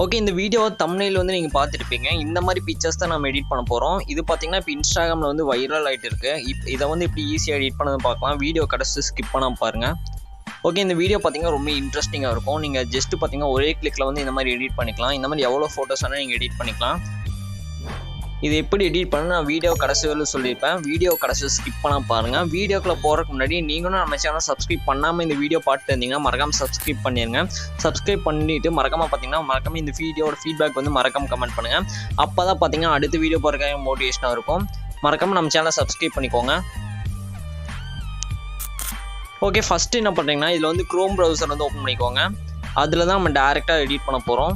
Okay, இந்த video thumbnail வந்து நீங்கள் பார்த்துருப்பீங்க. இந்த மாதிரி பிக்சர்ஸ் தான் நம்ம எடிட் பண்ண போகிறோம். இது பார்த்தீங்கன்னா இப்போ இன்ஸ்டாகிராமில் வந்து வைரல் ஆகிட்டு இருக்கு. இதை வந்து இப்படி ஈஸியாக எடிட் பண்ணது பார்க்கலாம். வீடியோ கடைசி ஸ்கிப் பண்ணாமல் பாருங்கள். ஓகே, இந்த வீடியோ பார்த்தீங்கன்னா ரொம்ப இன்ட்ரெஸ்டிங்காக இருக்கும். நீங்கள் ஜஸ்ட்டு பார்த்தீங்கன்னா ஒரே கிளிக்கில் வந்து இந்த மாதிரி எடிட் பண்ணிக்கலாம். இந்த மாதிரி எவ்வளோ ஃபோட்டோஸ் வேணால் நீங்கள் எடிட் பண்ணிக்கலாம். இது எப்படி எடிட் பண்ண நான் வீடியோ கடைசியில் சொல்லியிருப்பேன். வீடியோ கடைசி ஸ்கிப் பண்ணாமல் பாருங்கள். வீடியோக்குள்ளே போகிறதுக்கு முன்னாடி நீங்களும் நம்ம சேனல் சப்ஸ்கிரைப் பண்ணாமல் இந்த வீடியோ பார்த்துட்டு இருந்தீங்கன்னா மறக்காமல் சப்ஸ்கிரைப் பண்ணிடுங்க. சப்ஸ்கிரைப் பண்ணிவிட்டு மறக்காமல் இந்த வீடியோட ஃபீட்பேக் வந்து மறக்காமல் கமெண்ட் பண்ணுங்கள். அப்போ தான் பார்த்தீங்கன்னா அடுத்த வீடியோ போகிறதுக்காக மோட்டிவேஷனாக இருக்கும். மறக்காமல் நம்ம சேனலை சப்ஸ்கிரைப் பண்ணிக்கோங்க. ஓகே, ஃபஸ்ட்டு என்ன பண்ணுறீங்கன்னா இதில் வந்து க்ரோம் ப்ரௌசர் வந்து ஓப்பன் பண்ணிக்கோங்க. அதில் தான் நம்ம டேரெக்டாக எடிட் பண்ண போகிறோம்.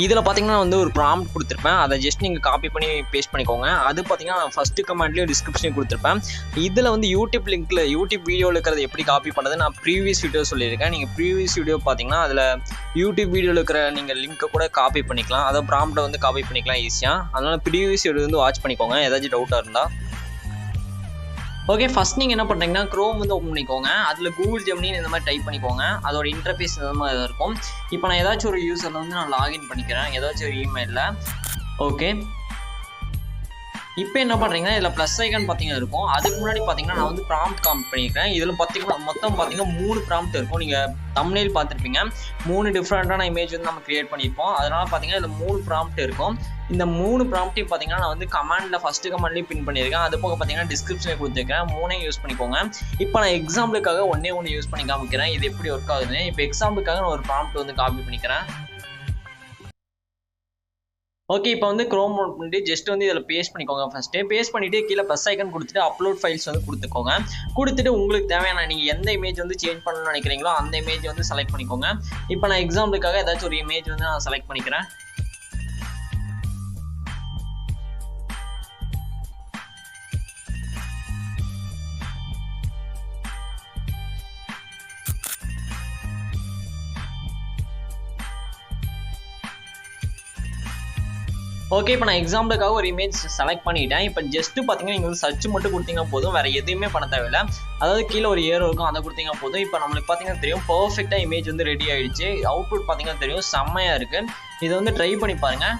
இதில் பார்த்தீங்கன்னா வந்து ஒரு ப்ராம்ப்ட் கொடுத்துருப்பேன். அதை ஜஸ்ட் நீங்கள் காப்பி பண்ணி பேஸ்ட் பண்ணிக்கோங்க. அது பார்த்தீங்கன்னா நான் ஃபஸ்ட்டு கமெண்ட்லேயும் டிஸ்கிரிப்ஷனையும் கொடுத்துருப்பேன். இதில் வந்து யூடியூப் வீடியோவில் இருக்கிறது எப்படி காப்பி பண்ணுறது நான் ப்ரீவியஸ் வீடியோ சொல்லியிருக்கேன். நீங்கள் ப்ரீவியஸ் வீடியோ பார்த்தீங்கன்னா அதில் யூடியூப் வீடியோவில் இருக்கிற நீங்கள் லிங்க்கை கூட காப்பி பண்ணிக்கலாம். அதை ப்ராம்ப்டை வந்து காப்பி பண்ணிக்கலாம் ஈஸியாக. அதனால் ப்ரீவியஸ் வீடியோ வந்து வாட்ச் பண்ணிக்கோங்க ஏதாச்சும் டவுட்டாக இருந்தால். ஓகே, ஃபஸ்ட் நீங்கள் என்ன பண்ணுறீங்கன்னா க்ரோம் வந்து ஓப்பன் பண்ணிக்கோங்க. அதில் கூகுள் ஜெமினின்னு இந்த மாதிரி டைப் பண்ணிக்கோங்க. அதோட இன்டர்ஃபேஸ் இந்த மாதிரி இருக்கும். இப்போ நான் ஏதாச்சும் ஒரு யூசரில் வந்து நான் லாகின் பண்ணிக்கிறேன் ஏதாச்சும் ஒரு இமெயிலில். ஓகே, இப்போ என்ன பண்ணுறீங்கன்னா இதில் ப்ளஸ் ஐக்கான் பார்த்தீங்கன்னா இருக்கும். அதுக்கு முன்னாடி பார்த்தீங்கன்னா நான் வந்து ப்ராம்ப்ட் காம்பி பண்ணிக்கிறேன். இதில் பார்த்தீங்கன்னா மொத்தம் பார்த்தீங்கன்னா 3 ப்ராம்ப்ட் இருக்கும். நீங்கள் தம்ப்நெயில் பார்த்துருப்பீங்க. 3 டிஃப்ரெண்ட்டான இமேஜ் வந்து நம்ம க்ரியேட் பண்ணியிருப்போம். அதனால் பார்த்தீங்கன்னா இதில் 3 ப்ராம்ப்ட் இருக்கும். இந்த 3 ப்ராம்ப்டையும் பார்த்தீங்கன்னா நான் வந்து கமாண்டில் ஃபஸ்ட்டு கமாண்ட்லேயும் பின் பண்ணியிருக்கேன். அது போக பார்த்தீங்கன்னா டிஸ்கிரிப்ஷனில் கொடுத்துருக்கேன். 3 யூஸ் பண்ணிக்கோங்க. இப்போ நான் எக்ஸாம்பிளுக்காக ஒன்று யூஸ் பண்ணி காமிக்கிறேன். இது எப்படி ஒர்க் ஆகுதுன்னு. இப்போ எக்ஸாம்பிளுக்காக நான் ஒரு ப்ராம்ப்ட் வந்து காப்பி பண்ணிக்கிறேன். ஓகே, இப்போ வந்து க்ரோம் ஓப்பன் பண்ணிட்டு ஜஸ்ட் வந்து இதில் பேஸ்ட் பண்ணிக்கோங்க. ஃபஸ்ட்டு பேஸ்ட் பண்ணிவிட்டு கீழே ப்ளஸ் ஐக்கன் கொடுத்துட்டு அப்லோட் ஃபைல்ஸ் வந்து கொடுத்துட்டு உங்களுக்கு தேவையான நீங்கள் எந்த இமேஜ் வந்து சேஞ்ச் பண்ணணும்னு நினைக்கிறீங்களோ அந்த இமேஜ் வந்து செலக்ட் பண்ணிக்கோங்க. இப்போ நான் எக்ஸாம்பிளுக்காக ஏதாச்சும் ஒரு இமேஜ் வந்து நான் செலக்ட் பண்ணிக்கிறேன். ஓகே, இப்போ நான் எக்ஸாம்பிளுக்காக ஒரு இமேஜ் செலக்ட் பண்ணிட்டேன். இப்போ ஜஸ்ட்டு பார்த்தீங்கன்னா நீங்கள் வந்து சர்ச் மட்டும் கொடுத்தீங்கன்னா போதும், வேறு எதுவுமே பண்ண தேவையில்லை. அதாவது கீழே ஒரு ஏரோ இருக்கும், அதை கொடுத்தீங்கன்னா போதும். இப்போ நம்மளுக்கு பார்த்தீங்கன்னா தெரியும் பர்ஃபெக்டாக இமேஜ் வந்து ரெடி ஆகிடுச்சு. அவுட்புட் பார்த்தீங்கன்னா தெரியும் செம்மையாக இருக்குது. இதை வந்து ட்ரை பண்ணி பாருங்கள்.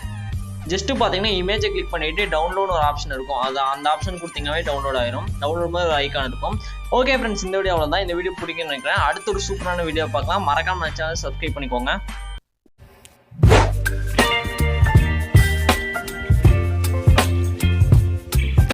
ஜஸ்ட்டு பார்த்தீங்கன்னா இமேஜை கிளிக் பண்ணிவிட்டு டவுன்லோட் ஒரு ஆப்ஷன் இருக்கும். அது அந்த ஆப்ஷன் கொடுத்தீங்கன்னாவே டவுன்லோட் ஆயிரும். டவுன்லோட் மாதிரி ஒரு ஐக்கான் இருக்கும். ஓகே ஃப்ரெண்ட்ஸ், இந்த வீடியோ அவ்வளோதான். இந்த வீடியோ பிடிக்குன்னு நினைக்கிறேன். அடுத்த ஒரு சூப்பரான வீடியோ பார்க்கலாம். மறக்காம சேனல் சப்ஸ்கிரைப் பண்ணிக்கோங்க.